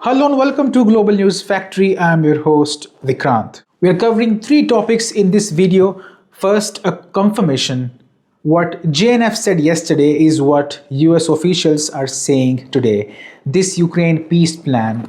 Hello and welcome to Global News Factory. I am your host Vikrant. We are covering three topics in this video. First, a confirmation. What JNF said yesterday is what US officials are saying today. This Ukraine peace plan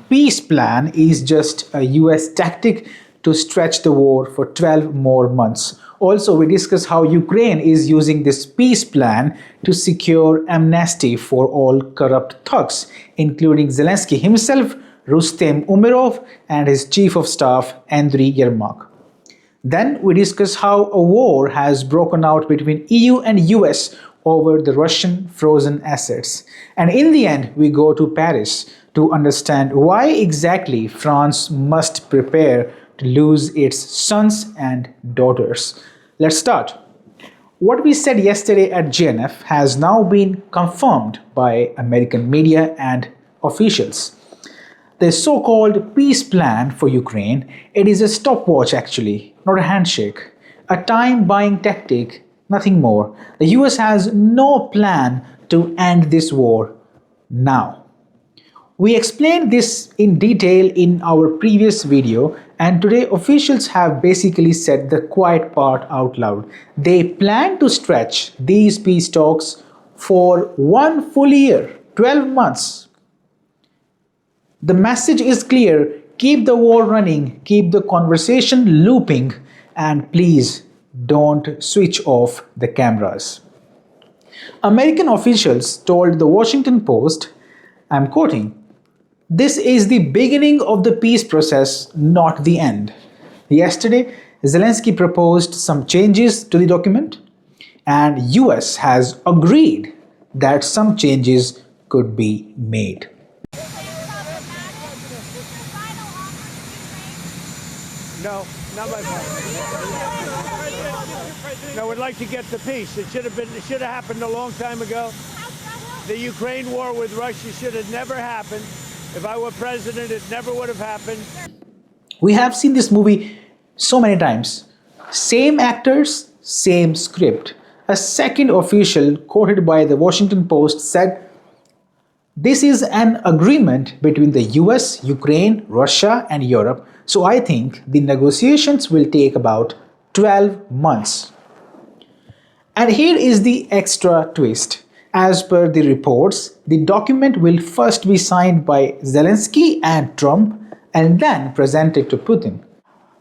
is just a US tactic to stretch the war for 12 more months. Also, we discuss how Ukraine is using this peace plan to secure amnesty for all corrupt thugs, including Zelensky himself, Rustem Umerov, and his chief of staff, Andrii Yermak. Then we discuss how a war has broken out between EU and US over the Russian frozen assets. And in the end, we go to Paris to understand why exactly France must prepare to lose its sons and daughters. Let's start. What we said yesterday at JNF has now been confirmed by American media and officials. The so-called peace plan for Ukraine, it is a stopwatch actually, not a handshake, a time-buying tactic, nothing more. The US has no plan to end this war now. We explained this in detail in our previous video, and today officials have basically said the quiet part out loud. They plan to stretch these peace talks for 1 full year, 12 months. The message is clear: keep the war running, keep the conversation looping, and please don't switch off the cameras. American officials told the Washington Post, I'm quoting, "This is the beginning of the peace process, not the end." Yesterday, Zelensky proposed some changes to the document, and US has agreed that some changes could be made. No, not my part. No, we'd like to get the peace. It should have happened a long time ago. The Ukraine war with Russia should have never happened. If I were president, it never would have happened. We have seen this movie so many times. Same actors, same script. A second official quoted by the Washington Post said, "This is an agreement between the US, Ukraine, Russia, and Europe. So I think the negotiations will take about 12 months. And here is the extra twist. As per the reports, the document will first be signed by Zelensky and Trump and then presented to Putin.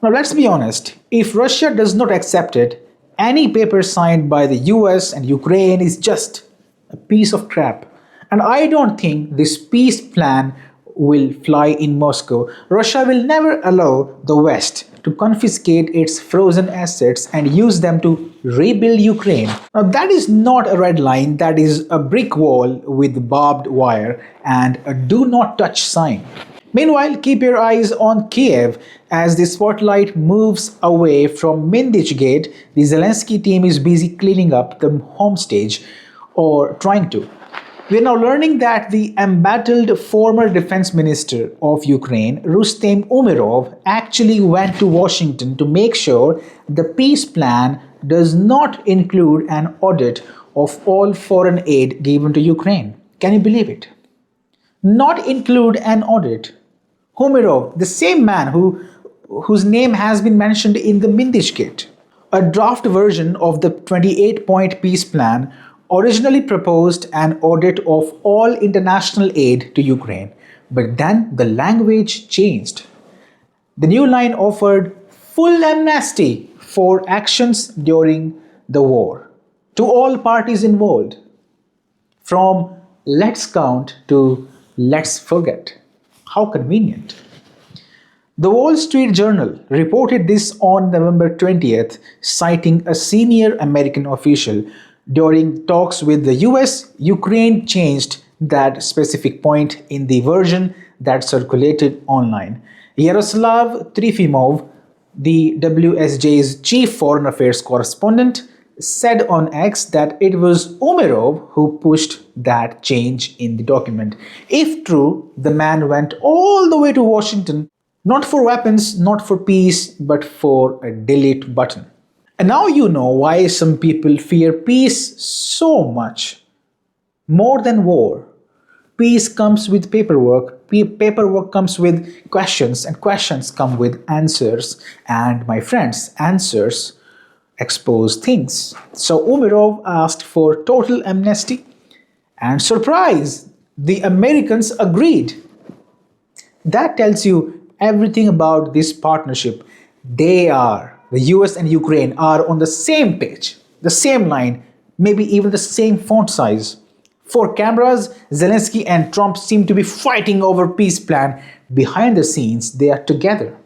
Now let's be honest, if Russia does not accept it, any paper signed by the US and Ukraine is just a piece of crap. And I don't think this peace plan will fly in Moscow. Russia will never allow the West to confiscate its frozen assets and use them to rebuild Ukraine. Now that is not a red line, that is a brick wall with barbed wire and a do not touch sign. Meanwhile, keep your eyes on Kyiv as the spotlight moves away from Mindich Gate. The Zelensky team is busy cleaning up the homestage, or trying to. We are now learning that the embattled former defense minister of Ukraine, Rustem Umerov, actually went to Washington to make sure the peace plan does not include an audit of all foreign aid given to Ukraine. Can you believe it? Not include an audit. Umerov, the same man whose name has been mentioned in the Mindich Gate. A draft version of the 28-point peace plan originally proposed an audit of all international aid to Ukraine, but then the language changed. The new line offered full amnesty for actions during the war to all parties involved, from let's count to let's forget. How convenient. The Wall Street Journal reported this on November 20th, citing a senior American official. During talks with the US, Ukraine changed that specific point in the version that circulated online. Yaroslav Trifimov, the WSJ's chief foreign affairs correspondent, said on X that it was Umerov who pushed that change in the document. If true, the man went all the way to Washington, not for weapons, not for peace, but for a delete button. And now you know why some people fear peace so much, more than war. Peace comes with paperwork, paperwork comes with questions, and questions come with answers. And my friends, answers expose things. So Umerov asked for total amnesty, and surprise, the Americans agreed. That tells you everything about this partnership. The US and Ukraine are on the same page, the same line, maybe even the same font size. For cameras, Zelensky and Trump seem to be fighting over peace plan. Behind the scenes, they are together.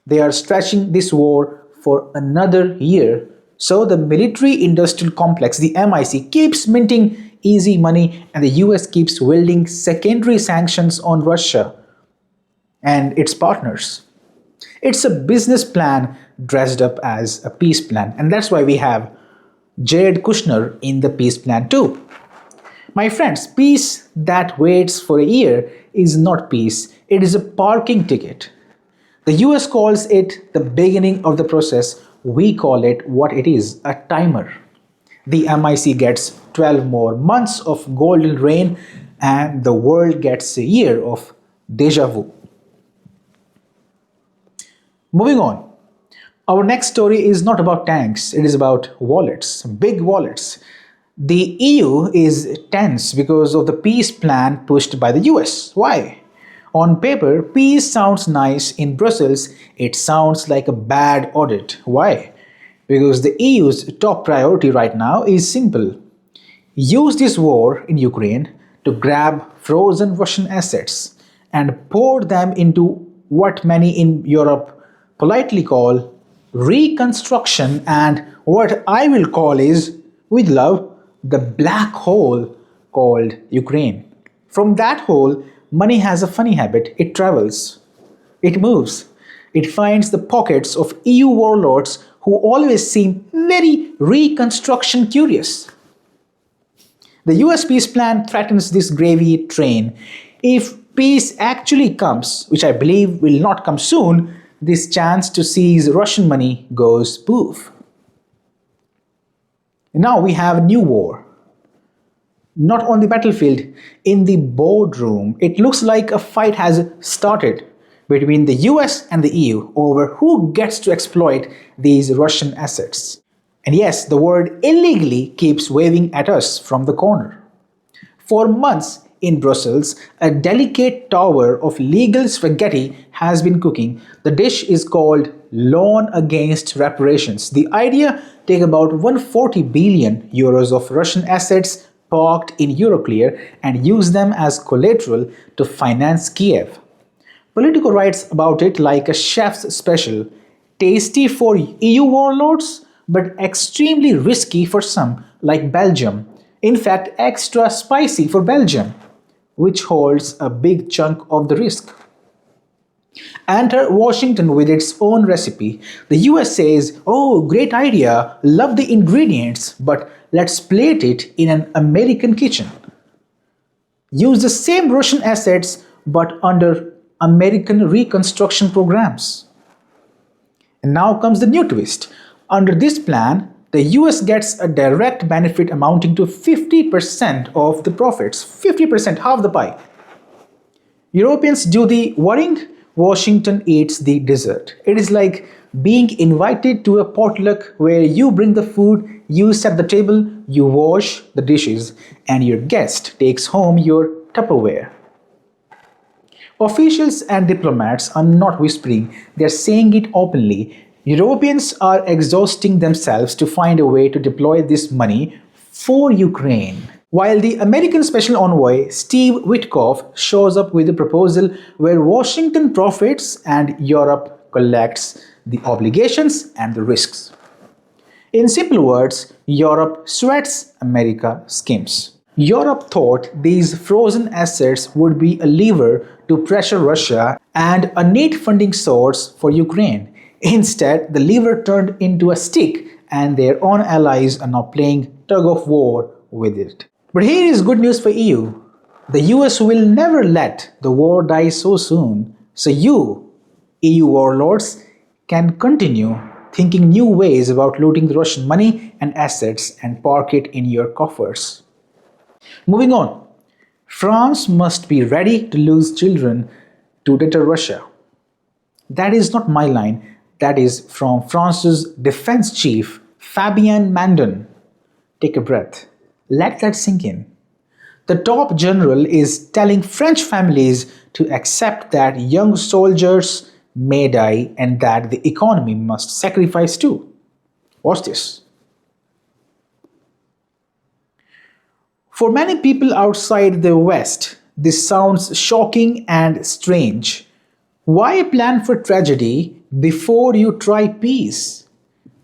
They are stretching this war for another year. So the military industrial complex, the MIC, keeps minting easy money, and the US keeps wielding secondary sanctions on Russia and its partners. It's a business plan dressed up as a peace plan, and that's why we have Jared Kushner in the peace plan too. My friends, peace that waits for a year is not peace, it is a parking ticket. The US calls it the beginning of the process, we call it what it is, a timer. The MIC gets 12 more months of golden rain, and the world gets a year of deja vu. Moving on, our next story is not about tanks, it is about wallets, big wallets. The EU is tense because of the peace plan pushed by the US. Why? On paper, peace sounds nice. In Brussels, it sounds like a bad audit. Why? Because the EU's top priority right now is simple. Use this war in Ukraine to grab frozen Russian assets and pour them into what many in Europe politely call reconstruction, and what I will call is, with love, the black hole called Ukraine. From that hole, money has a funny habit. It travels, it moves, it finds the pockets of EU warlords who always seem very reconstruction curious. The US peace plan threatens this gravy train. If peace actually comes, which I believe will not come soon, this chance to seize Russian money goes poof. Now we have a new war. Not on the battlefield, in the boardroom. It looks like a fight has started between the US and the EU over who gets to exploit these Russian assets. And yes, the word illegally keeps waving at us from the corner. For months in Brussels, a delicate tower of legal spaghetti has been cooking. The dish is called loan against reparations. The idea: take about 140 billion euros of Russian assets parked in Euroclear and use them as collateral to finance Kyiv. Politico writes about it like a chef's special, tasty for EU warlords, but extremely risky for some, like Belgium. In fact, extra spicy for Belgium, which holds a big chunk of the risk. Enter Washington with its own recipe. The US says, oh, great idea, love the ingredients, but let's plate it in an American kitchen. Use the same Russian assets, but under American reconstruction programs. And now comes the new twist. Under this plan, the US gets a direct benefit amounting to 50% of the profits. 50%, half the pie. Europeans do the worrying, Washington eats the dessert. It is like being invited to a potluck where you bring the food, you set the table, you wash the dishes, and your guest takes home your Tupperware. Officials and diplomats are not whispering, they are saying it openly. Europeans are exhausting themselves to find a way to deploy this money for Ukraine. While the American Special Envoy Steve Witkoff shows up with a proposal where Washington profits and Europe collects the obligations and the risks. In simple words, Europe sweats, America skims. Europe thought these frozen assets would be a lever to pressure Russia and a neat funding source for Ukraine. Instead, the lever turned into a stick, and their own allies are now playing tug of war with it. But here is good news for EU. The US will never let the war die so soon. So you, EU warlords, can continue thinking new ways about looting the Russian money and assets and park it in your coffers. Moving on. France must be ready to lose children to deter Russia. That is not my line, that is from France's defense chief, Fabien Mandon. Take a breath. Let that sink in. The top general is telling French families to accept that young soldiers may die and that the economy must sacrifice too. Watch this. For many people outside the West, this sounds shocking and strange. Why plan for tragedy before you try peace?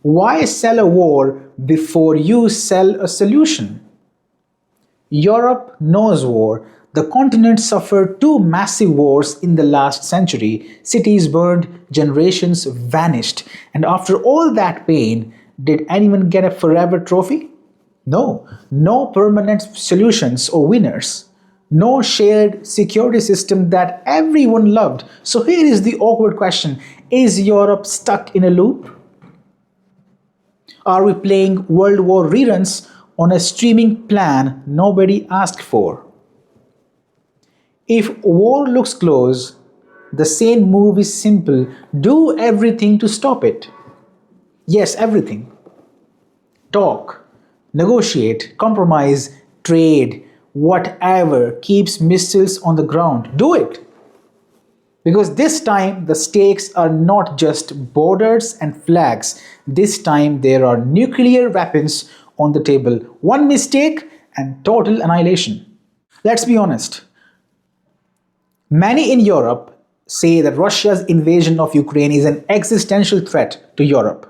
Why sell a war before you sell a solution? Europe knows war. The continent suffered two massive wars in the last century. Cities burned, generations vanished. And after all that pain, did anyone get a forever trophy? No, no permanent solutions or winners. No shared security system that everyone loved. So here is the awkward question. Is Europe stuck in a loop? Are we playing World War reruns on a streaming plan nobody asked for? If war looks close, the sane move is simple. Do everything to stop it. Yes, everything. Talk, negotiate, compromise, trade, whatever keeps missiles on the ground. Do it. Because this time the stakes are not just borders and flags. This time there are nuclear weapons on the table. One mistake and total annihilation. Let's be honest. Many in Europe say that Russia's invasion of Ukraine is an existential threat to Europe.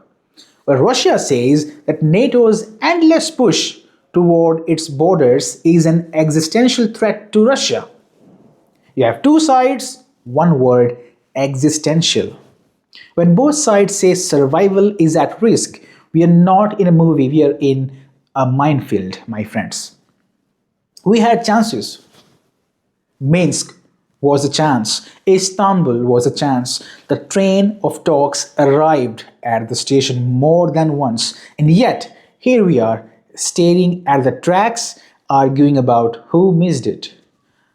But Russia says that NATO's endless push toward its borders is an existential threat to Russia. You have two sides, one word, existential. When both sides say survival is at risk, we are not in a movie, we are in a minefield, my friends. We had chances. Minsk was a chance. Istanbul was a chance. The train of talks arrived at the station more than once. And yet, here we are, staring at the tracks, arguing about who missed it.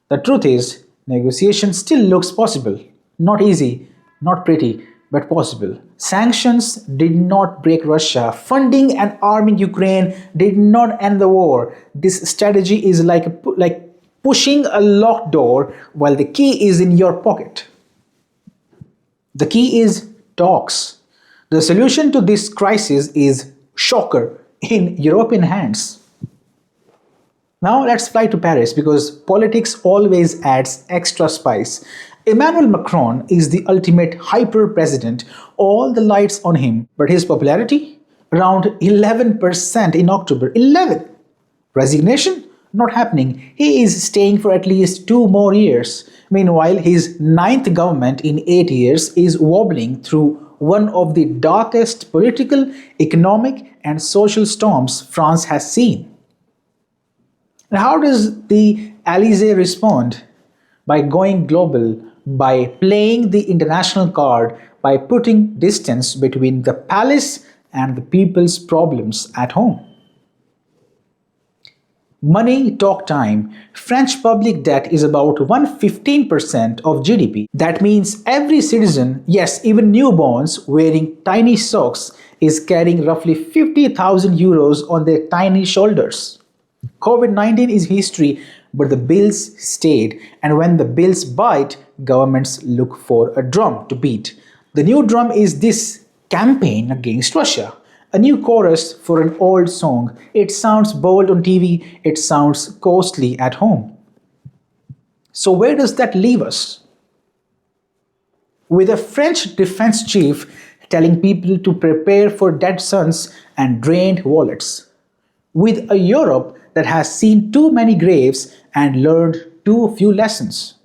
The truth is, negotiation still looks possible. Not easy, not pretty, but possible. Sanctions did not break Russia. Funding and arming Ukraine did not end the war. This strategy is like pushing a locked door while the key is in your pocket. The key is talks. The solution to this crisis is, shocker, in European hands. Now let's fly to Paris because politics always adds extra spice. Emmanuel Macron is the ultimate hyper president, all the lights on him, but his popularity? Around 11% in October. 11! Resignation? Not happening. He is staying for at least 2 more years. Meanwhile, his 9th government in 8 years is wobbling through one of the darkest political, economic, and social storms France has seen. And how does the Elysee respond? By going global, by playing the international card, by putting distance between the palace and the people's problems at home. Money talk time. French public debt is about 115% of GDP. That means every citizen, yes, even newborns wearing tiny socks, is carrying roughly 50,000 euros on their tiny shoulders. COVID-19 is history, but the bills stayed. And when the bills bite, governments look for a drum to beat. The new drum is this campaign against Russia. A new chorus for an old song. It sounds bold on TV, it sounds costly at home. So where does that leave us? With a French defense chief telling people to prepare for dead sons and drained wallets. With a Europe that has seen too many graves and learned too few lessons.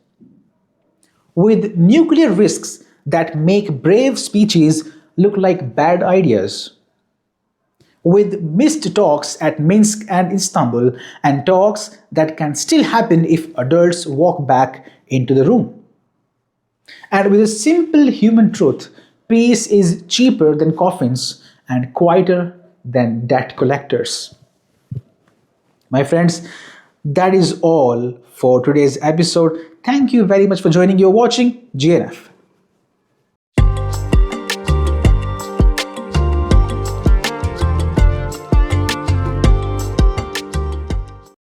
With nuclear risks that make brave speeches look like bad ideas. With missed talks at Minsk and Istanbul, and talks that can still happen if adults walk back into the room. And with a simple human truth, peace is cheaper than coffins and quieter than debt collectors. My friends, That is all for today's episode. Thank you very much for joining. You're watching GNF.